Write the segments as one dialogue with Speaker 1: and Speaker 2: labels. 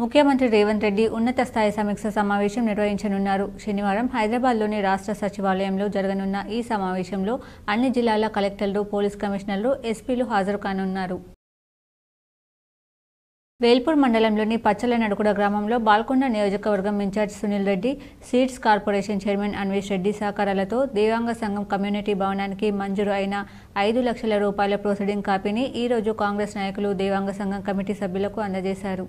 Speaker 1: ముఖ్యమంత్రి రేవంత్ రెడ్డి ఉన్నత స్థాయి సమీక్ష సమావేశం నిర్వహించనున్నారు. శనివారం హైదరాబాద్లోని రాష్ట్ర సచివాలయంలో జరగనున్న ఈ సమావేశంలో అన్ని జిల్లాల కలెక్టర్లు, పోలీస్ కమిషనర్లు, ఎస్పీలు హాజరు కానున్నారు. వేల్పూర్ మండలంలోని పచ్చలనడుకుడ గ్రామంలో బాల్కొండ నియోజకవర్గం in charge Sunil Reddy, seeds corporation chairman Anvesh Reddy సహకారాలతో దేవాంగ సంఘం కమ్యూనిటీ భవనానికి మంజూరు అయిన 5 లక్షల రూపాయల ప్రొసీడింగ్ కాపీని ఈరోజు కాంగ్రెస్ నాయకులు దేవాంగ సంఘం కమిటీ సభ్యులకు అందజేశారు.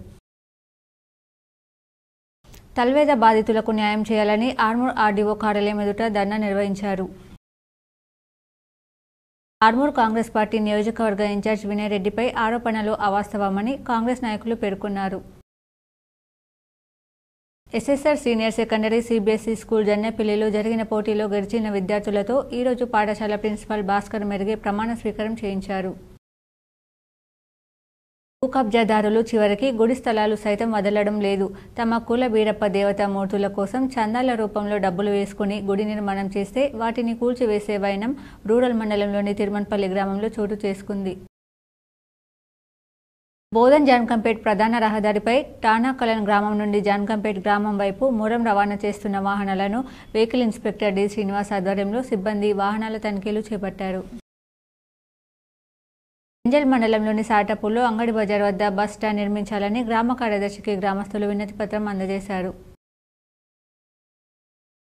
Speaker 1: తల్వేద బాధితులకు న్యాయం చేయాలని ఆర్మూర్ ఆర్డీఓ కార్యాలయం ఎదుట ధర్నా నిర్వహించారు. ఆర్మూర్ కాంగ్రెస్ పార్టీ నియోజకవర్గ ఇన్ఛార్జ్ వినయ్ రెడ్డిపై ఆరోపణలు అవాస్తవమని కాంగ్రెస్ నాయకులు పేర్కొన్నారు. SSR senior secondary CBSE school జన్నెపల్లిలో జరిగిన పోటీలో గెలిచిన విద్యార్థులతో ఈరోజు పాఠశాల ప్రిన్సిపాల్ భాస్కర్ మెరుగే ప్రమాణ స్వీకారం చేయించారు. భూ కబ్జాదారులు చివరికి గుడి స్థలాలు సైతం వదలడం లేదు. తమ కుల బీరప్ప దేవతా మూర్తుల కోసం చందాల రూపంలో డబ్బులు వేసుకుని గుడి నిర్మాణం చేస్తే వాటిని కూల్చివేసే వైనం రూరల్ మండలంలోని తిరుమన్పల్లి గ్రామంలో చోటు చేసుకుంది. బోధన్ జాన్కంపేట్ ప్రధాన రహదారిపై టానాకలన్ గ్రామం నుండి జాన్కంపేట్ గ్రామం వైపు మురం రవాణా చేస్తున్న వాహనాలను వెహికల్ ఇన్స్పెక్టర్ డి శ్రీనివాస్ ఆధ్వర్యంలో సిబ్బంది వాహనాల తనిఖీలు చేపట్టారు. ఎంజల్ మండలంలోని సాటపూర్లో అంగడి బజార్ వద్ద బస్ స్టాండ్ నిర్మించాలని గ్రామ కార్యదర్శికి గ్రామస్తులు వినతి పత్రం అందజేశారు.